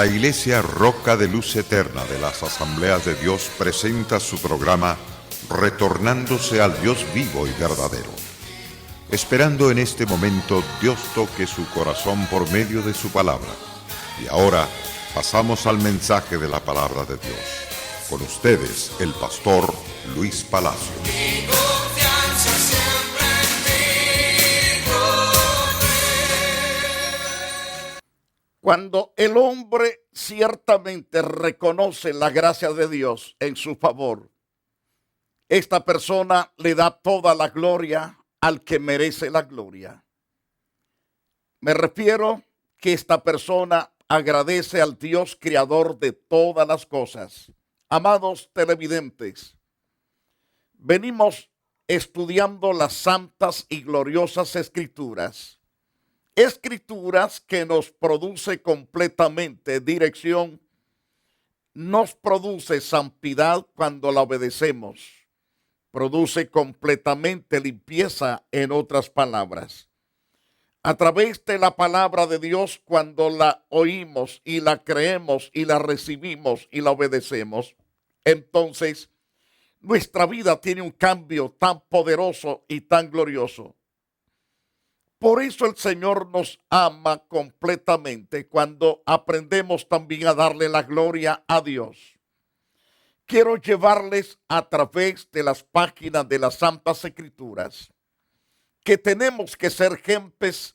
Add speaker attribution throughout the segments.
Speaker 1: La Iglesia Roca de Luz Eterna de las Asambleas de Dios presenta su programa Retornándose al Dios vivo y verdadero. Esperando en este momento Dios toque su corazón por medio de su palabra. Y ahora pasamos al mensaje de la palabra de Dios. Con ustedes, el pastor Luis Palacio.
Speaker 2: Cuando el hombre ciertamente reconoce la gracia de Dios en su favor, esta persona le da toda la gloria al que merece la gloria. Me refiero que esta persona agradece al Dios creador de todas las cosas. Amados televidentes, venimos estudiando las santas y gloriosas escrituras. Escrituras que nos produce completamente dirección, nos produce santidad cuando la obedecemos, produce completamente limpieza, en otras palabras. A través de la palabra de Dios, cuando la oímos y la creemos y la recibimos y la obedecemos, entonces nuestra vida tiene un cambio tan poderoso y tan glorioso. Por eso el Señor nos ama completamente cuando aprendemos también a darle la gloria a Dios. Quiero llevarles a través de las páginas de las Santas Escrituras que tenemos que ser gentes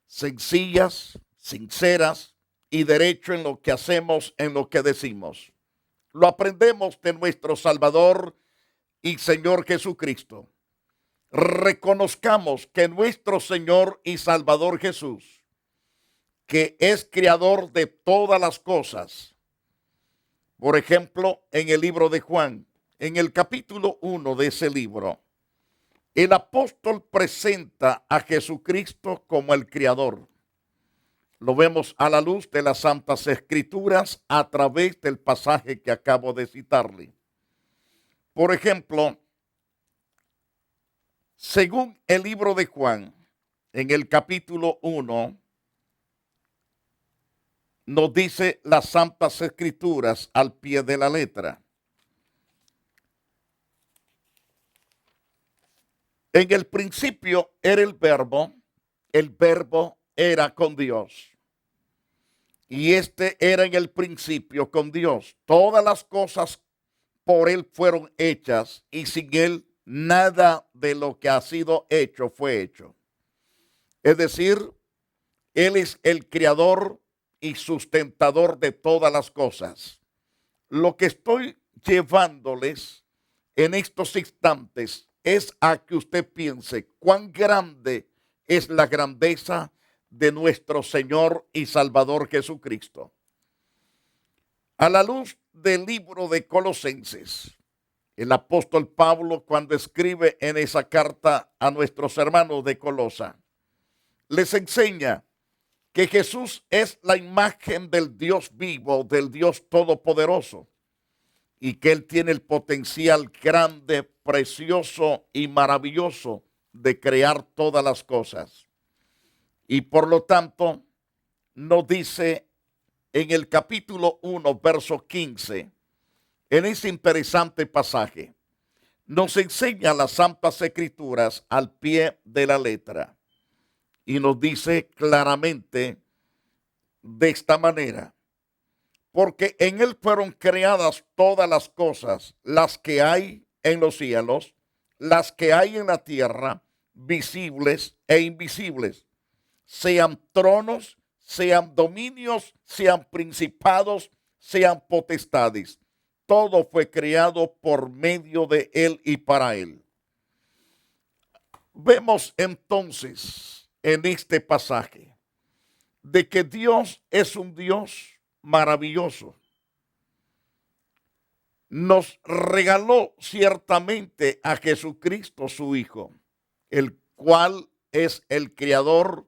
Speaker 2: sencillas, sinceras y derecho en lo que hacemos, en lo que decimos. Lo aprendemos de nuestro Salvador y Señor Jesucristo. Reconozcamos que nuestro Señor y Salvador Jesús, que es creador de todas las cosas. Por ejemplo, en el libro de Juan, en el capítulo 1 de ese libro, el apóstol presenta a Jesucristo como el creador. Lo vemos a la luz de las Santas Escrituras a través del pasaje que acabo de citarle. Por ejemplo, según el libro de Juan, en el capítulo 1, nos dice las Santas Escrituras al pie de la letra. En el principio era el verbo era con Dios. Y este era en el principio con Dios. Todas las cosas por él fueron hechas y sin él nada de lo que ha sido hecho fue hecho. Es decir, él es el creador y sustentador de todas las cosas. Lo que estoy llevándoles en estos instantes es a que usted piense cuán grande es la grandeza de nuestro Señor y Salvador Jesucristo. A la luz del libro de Colosenses, el apóstol Pablo, cuando escribe en esa carta a nuestros hermanos de Colosa, les enseña que Jesús es la imagen del Dios vivo, del Dios todopoderoso, y que Él tiene el potencial grande, precioso y maravilloso de crear todas las cosas. Y por lo tanto, nos dice en el capítulo 1, verso 15, en ese interesante pasaje, nos enseña las Santas Escrituras al pie de la letra y nos dice claramente de esta manera: porque en él fueron creadas todas las cosas, las que hay en los cielos, las que hay en la tierra, visibles e invisibles, sean tronos, sean dominios, sean principados, sean potestades. Todo fue creado por medio de él y para él. Vemos entonces en este pasaje de que Dios es un Dios maravilloso. Nos regaló ciertamente a Jesucristo su Hijo, el cual es el creador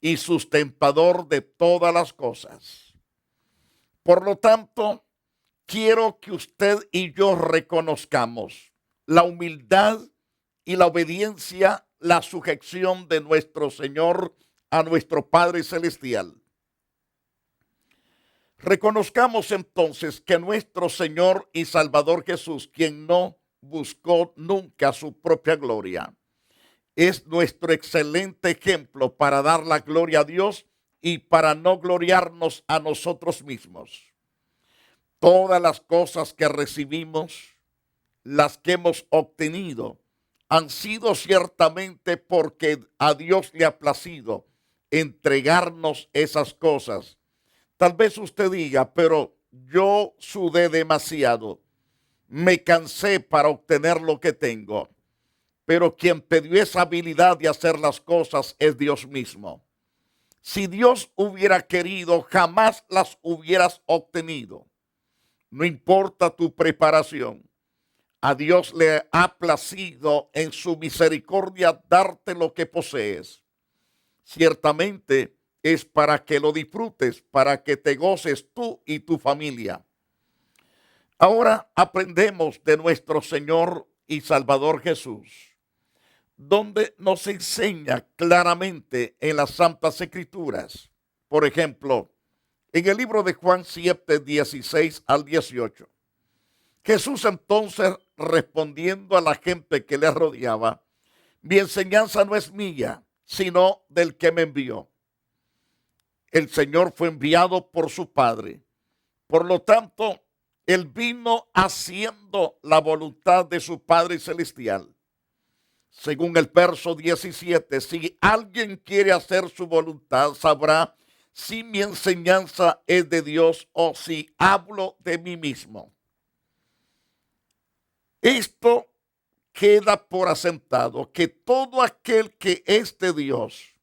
Speaker 2: y sustentador de todas las cosas. Por lo tanto, quiero que usted y yo reconozcamos la humildad y la obediencia, la sujeción de nuestro Señor a nuestro Padre Celestial. Reconozcamos entonces que nuestro Señor y Salvador Jesús, quien no buscó nunca su propia gloria, es nuestro excelente ejemplo para dar la gloria a Dios y para no gloriarnos a nosotros mismos. Todas las cosas que recibimos, las que hemos obtenido, han sido ciertamente porque a Dios le ha placido entregarnos esas cosas. Tal vez usted diga, pero yo sudé demasiado, me cansé para obtener lo que tengo. Pero quien te dio esa habilidad de hacer las cosas es Dios mismo. Si Dios hubiera querido, jamás las hubieras obtenido. No importa tu preparación. A Dios le ha placido en su misericordia darte lo que posees. Ciertamente es para que lo disfrutes, para que te goces tú y tu familia. Ahora aprendemos de nuestro Señor y Salvador Jesús, donde nos enseña claramente en las Santas Escrituras. Por ejemplo, en el libro de Juan 7, 16 al 18. Jesús entonces, respondiendo a la gente que le rodeaba, mi enseñanza no es mía, sino del que me envió. El Señor fue enviado por su Padre. Por lo tanto, Él vino haciendo la voluntad de su Padre Celestial. Según el verso 17, si alguien quiere hacer su voluntad, sabrá si mi enseñanza es de Dios o si hablo de mí mismo. Esto queda por asentado, que todo aquel que es de Dios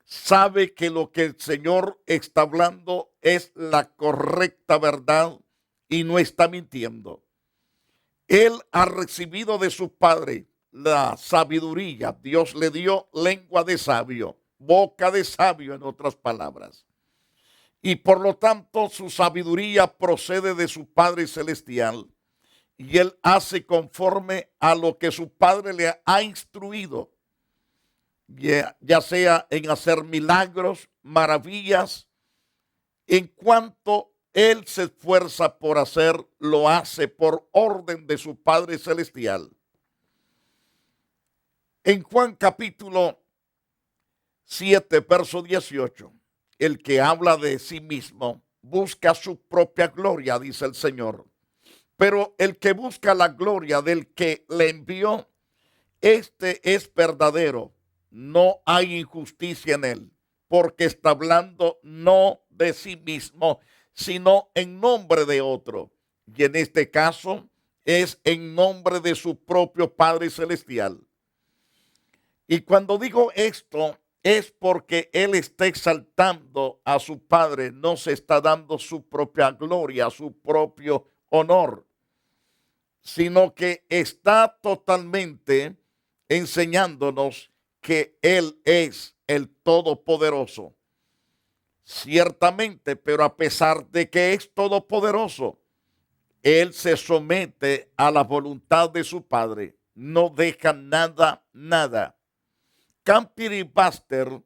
Speaker 2: sabe que lo que el Señor está hablando es la correcta verdad y no está mintiendo. Él ha recibido de su Padre la sabiduría. Dios le dio lengua de sabio, boca de sabio, en otras palabras. Y por lo tanto su sabiduría procede de su Padre Celestial. Y Él hace conforme a lo que su Padre le ha instruido, ya sea en hacer milagros, maravillas. En cuanto Él se esfuerza por hacer, lo hace por orden de su Padre Celestial. En Juan capítulo 7, verso 18, el que habla de sí mismo busca su propia gloria, dice el Señor. Pero el que busca la gloria del que le envió, este es verdadero. No hay injusticia en él, porque está hablando no de sí mismo, sino en nombre de otro. Y en este caso es en nombre de su propio Padre Celestial. Y cuando digo esto, es porque Él está exaltando a su Padre, no se está dando su propia gloria, su propio honor, sino que está totalmente enseñándonos que Él es el Todopoderoso. Ciertamente, pero a pesar de que es todopoderoso, Él se somete a la voluntad de su Padre. No deja nada. Campbell Baxter,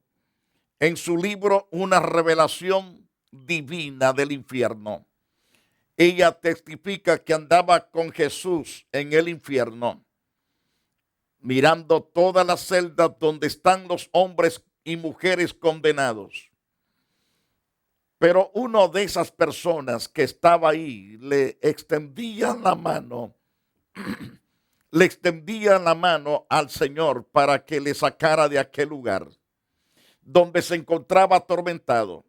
Speaker 2: en su libro Una revelación divina del infierno, ella testifica que andaba con Jesús en el infierno, mirando todas las celdas donde están los hombres y mujeres condenados. Pero uno de esas personas que estaba ahí le extendía la mano, le extendía la mano al Señor para que le sacara de aquel lugar donde se encontraba atormentado.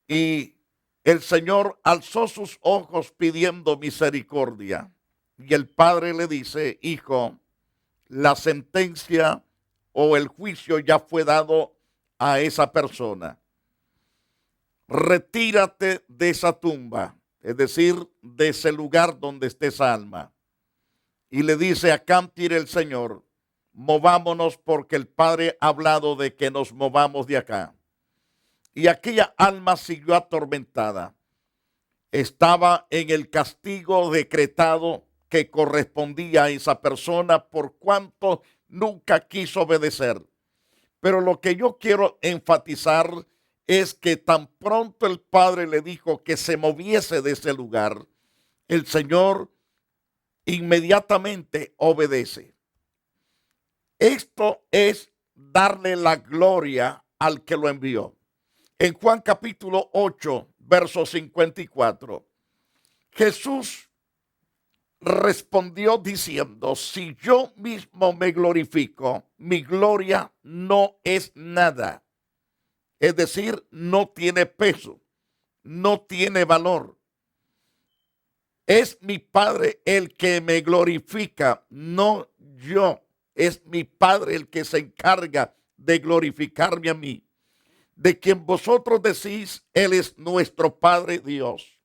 Speaker 2: Y el Señor alzó sus ojos pidiendo misericordia. Y el Padre le dice, hijo, la sentencia o el juicio ya fue dado a esa persona. Retírate de esa tumba, es decir, de ese lugar donde esté esa alma. Y le dice a Campbell el Señor, movámonos porque el Padre ha hablado de que nos movamos de acá. Y aquella alma siguió atormentada. Estaba en el castigo decretado que correspondía a esa persona por cuanto nunca quiso obedecer. Pero lo que yo quiero enfatizar es que tan pronto el Padre le dijo que se moviese de ese lugar, el Señor inmediatamente obedece. Esto es darle la gloria al que lo envió. En Juan capítulo 8, verso 54, Jesús respondió diciendo: si yo mismo me glorifico, mi gloria no es nada. Es decir, no tiene peso, no tiene valor. Es mi Padre el que me glorifica, no yo. Es mi Padre el que se encarga de glorificarme a mí. De quien vosotros decís, Él es nuestro Padre Dios.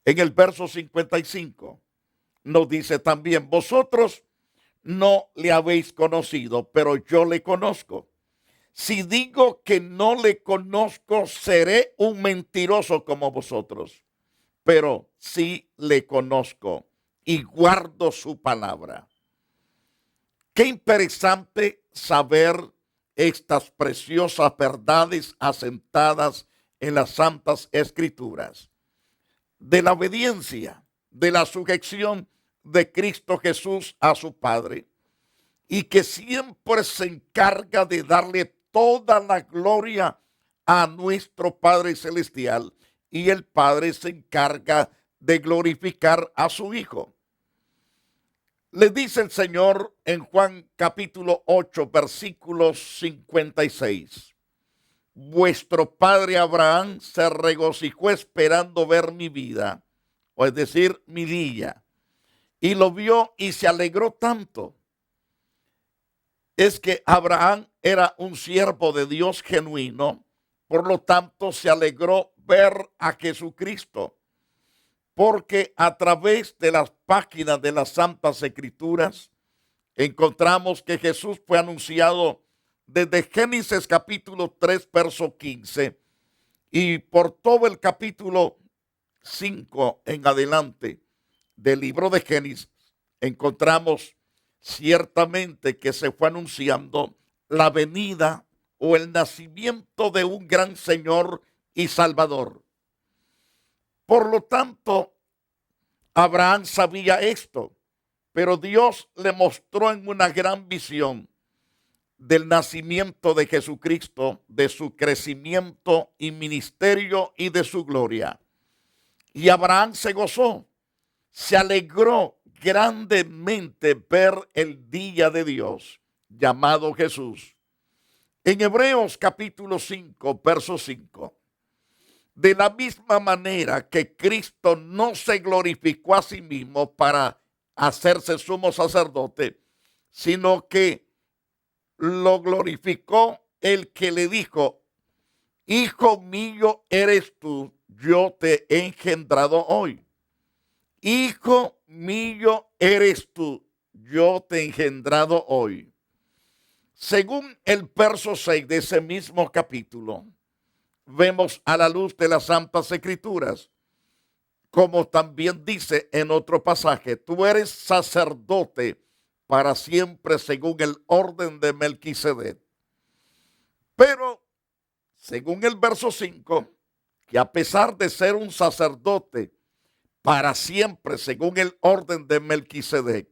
Speaker 2: En el verso 55 nos dice también: vosotros no le habéis conocido, pero yo le conozco. Si digo que no le conozco, seré un mentiroso como vosotros. Pero sí le conozco y guardo su palabra. Qué interesante saber estas preciosas verdades asentadas en las Santas Escrituras. De la obediencia, de la sujeción de Cristo Jesús a su Padre, y que siempre se encarga de darle toda la gloria a nuestro Padre Celestial, y el Padre se encarga de glorificar a su Hijo. Le dice el Señor en Juan capítulo 8, versículo 56. Vuestro padre Abraham se regocijó esperando ver mi vida, o es decir, mi día, y lo vio y se alegró tanto. Es que Abraham era un siervo de Dios genuino, por lo tanto se alegró ver a Jesucristo, porque a través de las páginas de las Santas Escrituras encontramos que Jesús fue anunciado desde Génesis capítulo 3, verso 15, y por todo el capítulo 5 en adelante del libro de Génesis encontramos ciertamente que se fue anunciando la venida o el nacimiento de un gran Señor y Salvador. Por lo tanto, Abraham sabía esto, pero Dios le mostró en una gran visión del nacimiento de Jesucristo, de su crecimiento y ministerio y de su gloria. Y Abraham se gozó, se alegró grandemente ver el día de Dios, llamado Jesús. En Hebreos capítulo 5, verso 5, de la misma manera que Cristo no se glorificó a sí mismo para hacerse sumo sacerdote, sino que lo glorificó el que le dijo: hijo mío eres tú, yo te he engendrado hoy. Hijo mío eres tú, yo te he engendrado hoy. Según el verso 6 de ese mismo capítulo, vemos a la luz de las Santas Escrituras, como también dice en otro pasaje: tú eres sacerdote para siempre según el orden de Melquisedec. Pero, según el verso 5, que a pesar de ser un sacerdote para siempre según el orden de Melquisedec,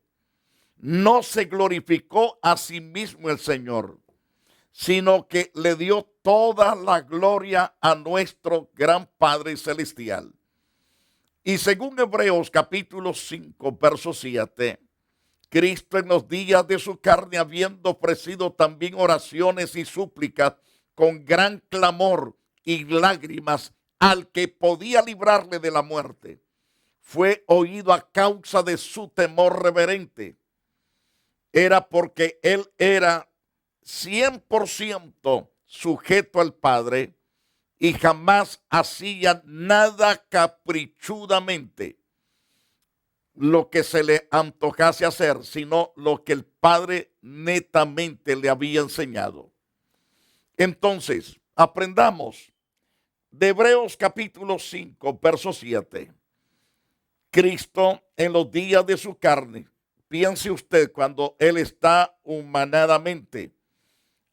Speaker 2: no se glorificó a sí mismo el Señor, sino que le dio toda la gloria a nuestro gran Padre Celestial. Y según Hebreos capítulo 5, verso 7, Cristo en los días de su carne, habiendo ofrecido también oraciones y súplicas con gran clamor y lágrimas al que podía librarle de la muerte, fue oído a causa de su temor reverente. Era porque él era 100% sujeto al Padre y jamás hacía nada caprichudamente lo que se le antojase hacer, sino lo que el Padre netamente le había enseñado. Entonces, aprendamos de Hebreos capítulo 5, verso 7. Cristo en los días de su carne, piense usted cuando él está humanamente,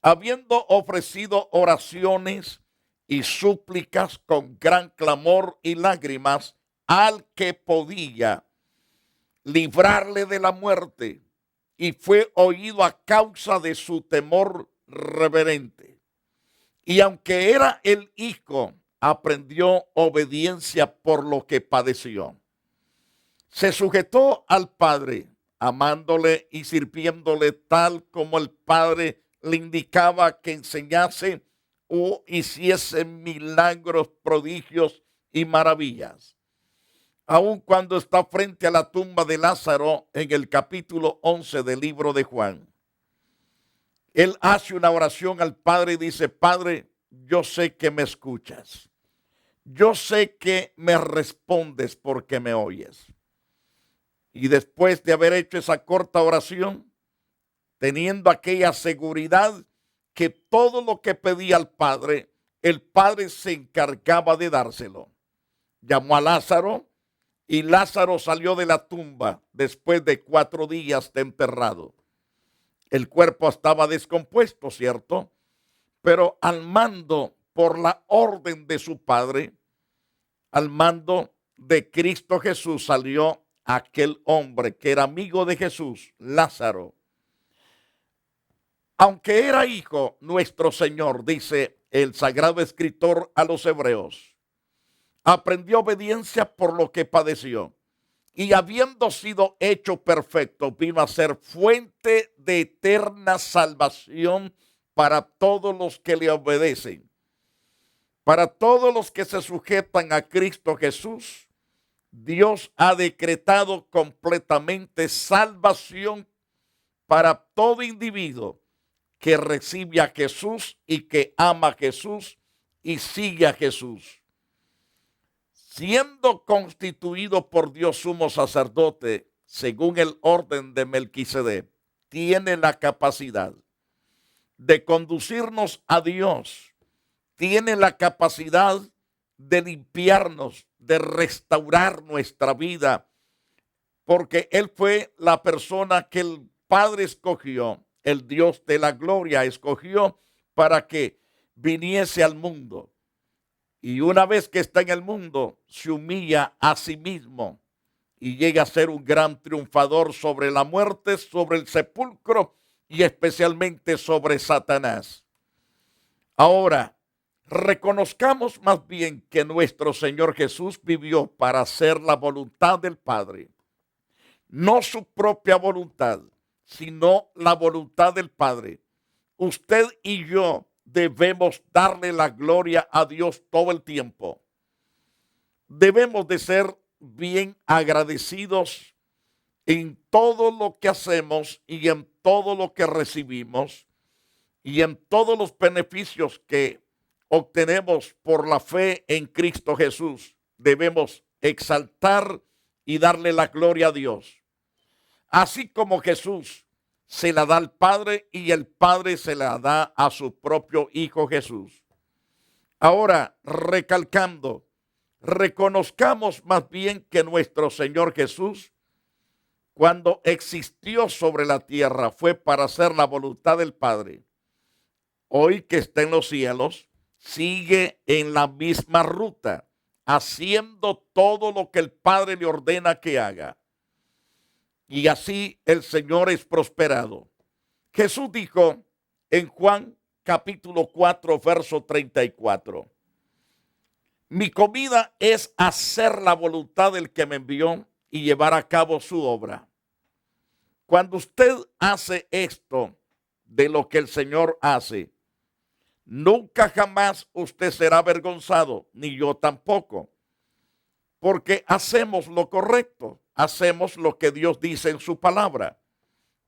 Speaker 2: habiendo ofrecido oraciones y súplicas con gran clamor y lágrimas al que podía librarle de la muerte, y fue oído a causa de su temor reverente. Y aunque era el hijo, aprendió obediencia por lo que padeció. Se sujetó al Padre, amándole y sirviéndole tal como el Padre le indicaba que enseñase o hiciese milagros, prodigios y maravillas. Aun cuando está frente a la tumba de Lázaro en el capítulo 11 del libro de Juan, él hace una oración al Padre y dice: Padre, yo sé que me escuchas. Yo sé que me respondes porque me oyes. Y después de haber hecho esa corta oración, teniendo aquella seguridad que todo lo que pedía al Padre, el Padre se encargaba de dárselo. Llamó a Lázaro y Lázaro salió de la tumba después de 4 días de enterrado. El cuerpo estaba descompuesto, ¿cierto? Pero al mando, por la orden de su Padre, al mando de Cristo Jesús, salió aquel hombre que era amigo de Jesús, Lázaro. Aunque era hijo, nuestro Señor, dice el sagrado escritor a los hebreos, aprendió obediencia por lo que padeció. Y habiendo sido hecho perfecto, vino a ser fuente de eterna salvación para todos los que le obedecen. Para todos los que se sujetan a Cristo Jesús, Dios ha decretado completamente salvación para todo individuo que recibe a Jesús y que ama a Jesús y sigue a Jesús. Siendo constituido por Dios sumo sacerdote, según el orden de Melquisedec, tiene la capacidad de conducirnos a Dios, tiene la capacidad de limpiarnos, de restaurar nuestra vida, porque Él fue la persona que el Padre escogió, el Dios de la gloria escogió para que viniese al mundo. Y una vez que está en el mundo, se humilla a sí mismo y llega a ser un gran triunfador sobre la muerte, sobre el sepulcro y especialmente sobre Satanás. Ahora, reconozcamos más bien que nuestro Señor Jesús vivió para hacer la voluntad del Padre. No su propia voluntad, sino la voluntad del Padre. Usted y yo debemos darle la gloria a Dios todo el tiempo. Debemos de ser bien agradecidos en todo lo que hacemos y en todo lo que recibimos y en todos los beneficios que obtenemos por la fe en Cristo Jesús. Debemos exaltar y darle la gloria a Dios. Así como Jesús se la da al Padre y el Padre se la da a su propio Hijo Jesús. Ahora, recalcando, reconozcamos más bien que nuestro Señor Jesús, cuando existió sobre la tierra, fue para hacer la voluntad del Padre. Hoy que está en los cielos, sigue en la misma ruta, haciendo todo lo que el Padre le ordena que haga. Y así el Señor es prosperado. Jesús dijo en Juan capítulo 4, verso 34, mi comida es hacer la voluntad del que me envió y llevar a cabo su obra. Cuando usted hace esto de lo que el Señor hace, nunca jamás usted será avergonzado, ni yo tampoco, porque hacemos lo correcto, hacemos lo que Dios dice en su palabra.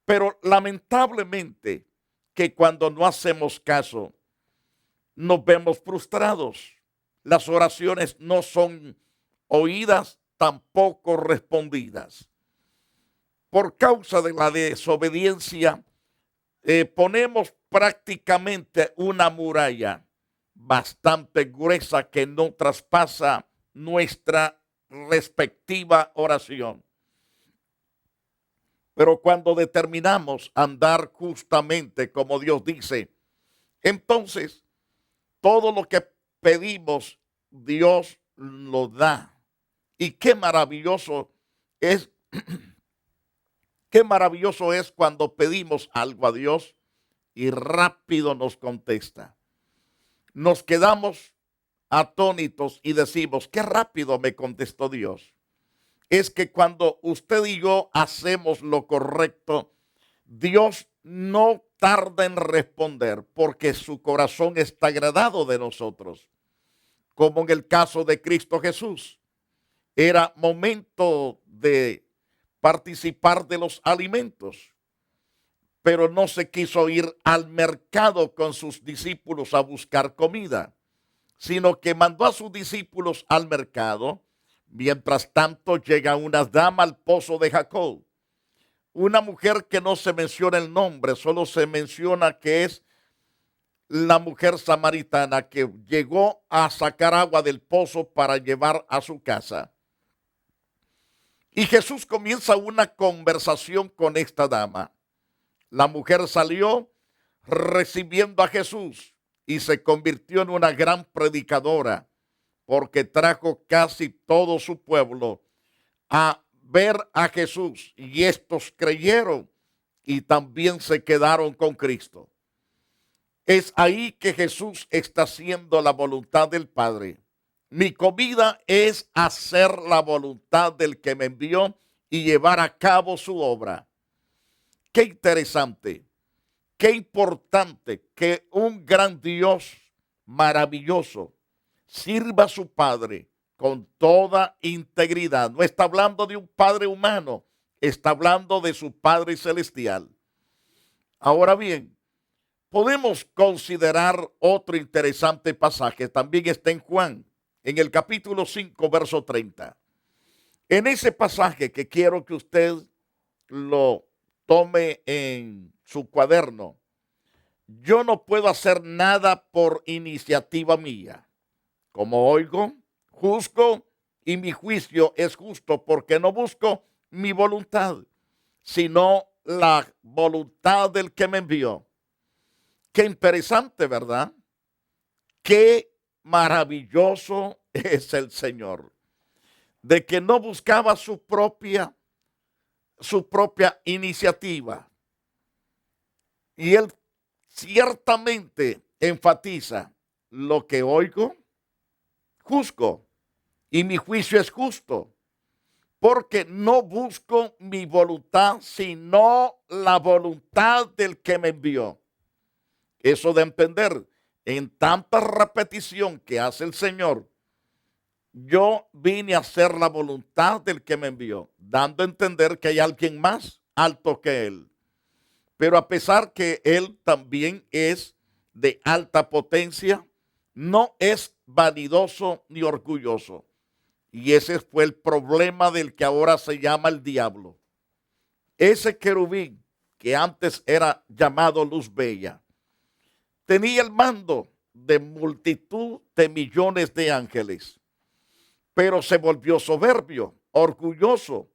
Speaker 2: Pero lamentablemente que cuando no hacemos caso, nos vemos frustrados. Las oraciones no son oídas, tampoco respondidas. Por causa de la desobediencia, ponemos prácticamente una muralla bastante gruesa que no traspasa nuestra respectiva oración. Pero cuando determinamos andar justamente como Dios dice, Entonces, todo lo que pedimos, Dios lo da. Y qué maravilloso es, qué maravilloso es cuando pedimos algo a Dios y rápido nos contesta. Nos quedamos atónitos y decimos, qué rápido me contestó Dios. Es que cuando usted y yo hacemos lo correcto, Dios no tarda en responder porque su corazón está agradado de nosotros. Como en el caso de Cristo Jesús. Era momento de participar de los alimentos, pero no se quiso ir al mercado con sus discípulos a buscar comida, sino que mandó a sus discípulos al mercado. Mientras tanto llega una dama al pozo de Jacob, una mujer que no se menciona el nombre, solo se menciona que es la mujer samaritana que llegó a sacar agua del pozo para llevar a su casa. Y Jesús comienza una conversación con esta dama. La mujer salió recibiendo a Jesús y se convirtió en una gran predicadora, porque trajo casi todo su pueblo a ver a Jesús, y estos creyeron y también se quedaron con Cristo. Es ahí que Jesús está haciendo la voluntad del Padre. Mi comida es hacer la voluntad del que me envió y llevar a cabo su obra. Qué interesante, qué importante que un gran Dios maravilloso sirva a su Padre con toda integridad. No está hablando de un Padre humano, está hablando de su Padre celestial. Ahora bien, podemos considerar otro interesante pasaje, también está en Juan, en el capítulo 5, verso 30. En ese pasaje que quiero que usted lo tome en su cuaderno, yo no puedo hacer nada por iniciativa mía. Como oigo, juzgo y mi juicio es justo porque no busco mi voluntad, sino la voluntad del que me envió. Qué interesante, ¿verdad? Qué maravilloso es el Señor, de que no buscaba su propia iniciativa. Y él ciertamente enfatiza: lo que oigo, juzgo, y mi juicio es justo, porque no busco mi voluntad, sino la voluntad del que me envió. Eso de entender, en tanta repetición que hace el Señor, yo vine a hacer la voluntad del que me envió, dando a entender que hay alguien más alto que él. Pero a pesar que él también es de alta potencia, no es vanidoso ni orgulloso. Y ese fue el problema del que ahora se llama el diablo. Ese querubín que antes era llamado Luz Bella, tenía el mando de multitud de millones de ángeles, pero se volvió soberbio, orgulloso,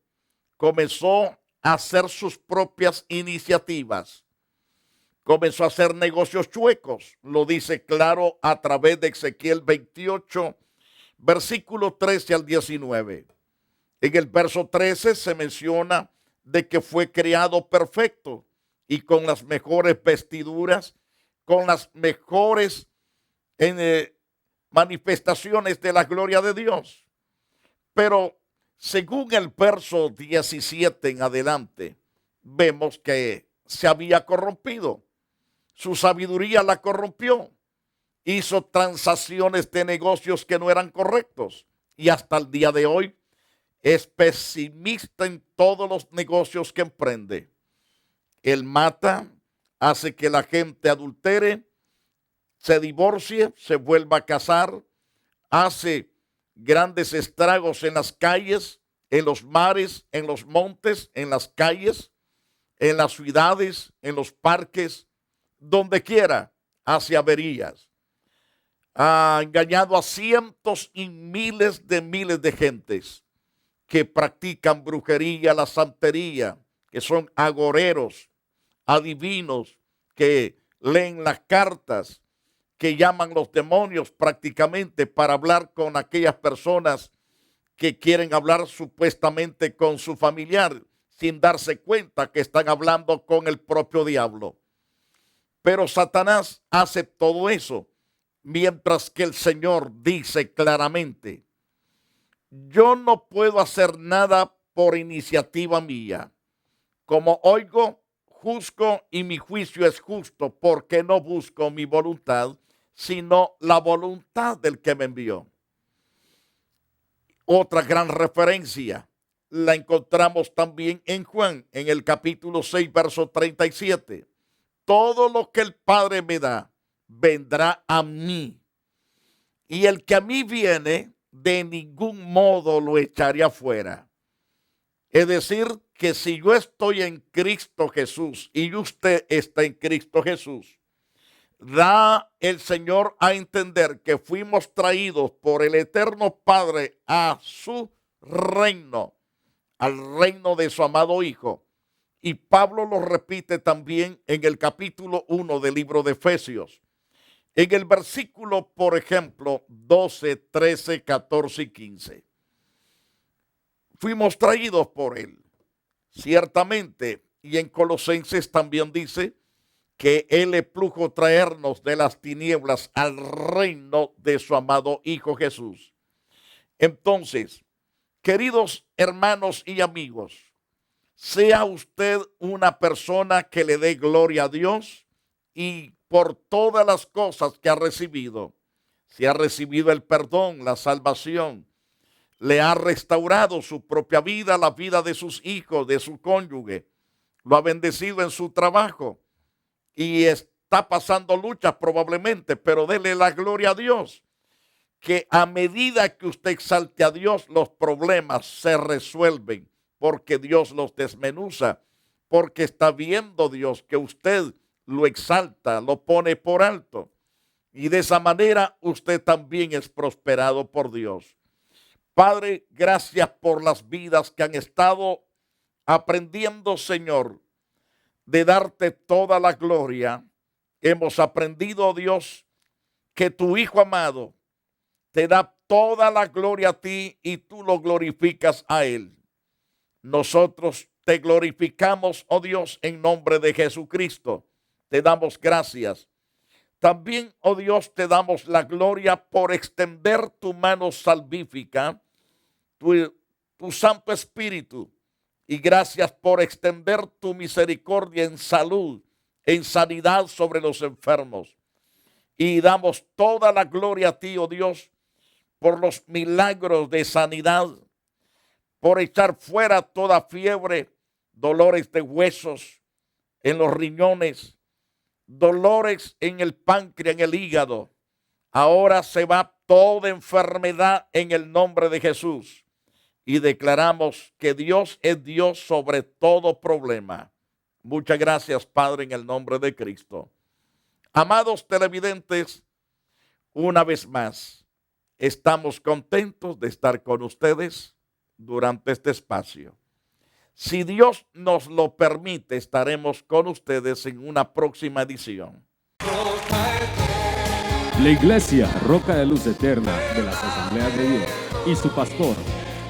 Speaker 2: comenzó a hacer sus propias iniciativas, comenzó a hacer negocios chuecos. Lo dice claro a través de Ezequiel 28, versículo 13 al 19. En el verso 13 se menciona de que fue creado perfecto y con las mejores vestiduras, con las mejores manifestaciones de la gloria de Dios. Pero según el verso 17 en adelante, vemos que se había corrompido. Su sabiduría la corrompió. Hizo transacciones de negocios que no eran correctos. Y hasta el día de hoy es pesimista en todos los negocios que emprende. Él mata, hace que la gente adultere, se divorcie, se vuelva a casar, hace grandes estragos en las calles, en los mares, en los montes, en las calles, en las ciudades, en los parques, donde quiera, hace averías. Ha engañado a cientos y miles de gentes que practican brujería, la santería, que son agoreros, adivinos, que leen las cartas, que llaman los demonios prácticamente para hablar con aquellas personas que quieren hablar supuestamente con su familiar, sin darse cuenta que están hablando con el propio diablo. Pero Satanás hace todo eso, mientras que el Señor dice claramente: yo no puedo hacer nada por iniciativa mía. Como oigo, juzgo, y mi juicio es justo, porque no busco mi voluntad, sino la voluntad del que me envió. Otra gran referencia la encontramos también en Juan, en el capítulo 6, verso 37. Todo lo que el Padre me da, vendrá a mí. Y el que a mí viene, de ningún modo lo echaré afuera. Es decir, que si yo estoy en Cristo Jesús y usted está en Cristo Jesús, da el Señor a entender que fuimos traídos por el eterno Padre a su reino, al reino de su amado Hijo. Y Pablo lo repite también en el capítulo 1 del libro de Efesios. En el versículo, por ejemplo, 12, 13, 14 y 15. Fuimos traídos por él, ciertamente. Y en Colosenses también dice que él le plugo traernos de las tinieblas al reino de su amado Hijo Jesús. Entonces, queridos hermanos y amigos, sea usted una persona que le dé gloria a Dios y por todas las cosas que ha recibido. Si ha recibido el perdón, la salvación, le ha restaurado su propia vida, la vida de sus hijos, de su cónyuge, lo ha bendecido en su trabajo y está pasando luchas probablemente, pero dele la gloria a Dios, que a medida que usted exalte a Dios, los problemas se resuelven, porque Dios los desmenuza, porque está viendo Dios que usted lo exalta, lo pone por alto. Y de esa manera usted también es prosperado por Dios. Padre, gracias por las vidas que han estado aprendiendo, Señor, de darte toda la gloria. Hemos aprendido, Dios, que tu Hijo amado te da toda la gloria a ti y tú lo glorificas a Él. Nosotros te glorificamos, oh Dios, en nombre de Jesucristo. Te damos gracias. También, oh Dios, te damos la gloria por extender tu mano salvífica, tu Santo Espíritu. Y gracias por extender tu misericordia en salud, en sanidad sobre los enfermos. Y damos toda la gloria a ti, oh Dios, por los milagros de sanidad, por echar fuera toda fiebre, dolores de huesos en los riñones, dolores en el páncreas, en el hígado. Ahora se va toda enfermedad en el nombre de Jesús. Y declaramos que Dios es Dios sobre todo problema. Muchas gracias, Padre, en el nombre de Cristo. Amados televidentes, una vez más, estamos contentos de estar con ustedes durante este espacio. Si Dios nos lo permite, estaremos con ustedes en una próxima edición.
Speaker 3: La Iglesia Roca de Luz Eterna de las Asambleas de Dios y su pastor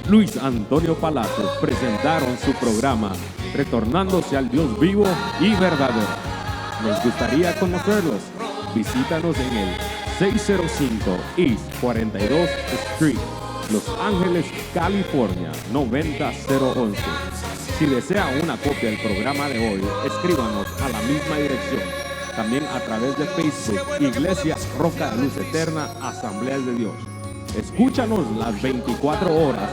Speaker 3: Luis Antonio Palacios presentaron su programa Retornándose al Dios vivo y verdadero. Nos gustaría conocerlos. Visítanos en el 605 East 42 Street, Los Ángeles, California 90011. Si desea una copia del programa de hoy, escríbanos a la misma dirección. También a través de Facebook, Iglesia Roca de Luz Eterna, Asambleas de Dios. Escúchanos las 24 horas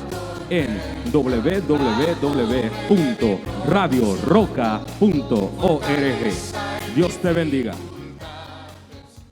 Speaker 3: en www.radioroca.org. Dios te bendiga.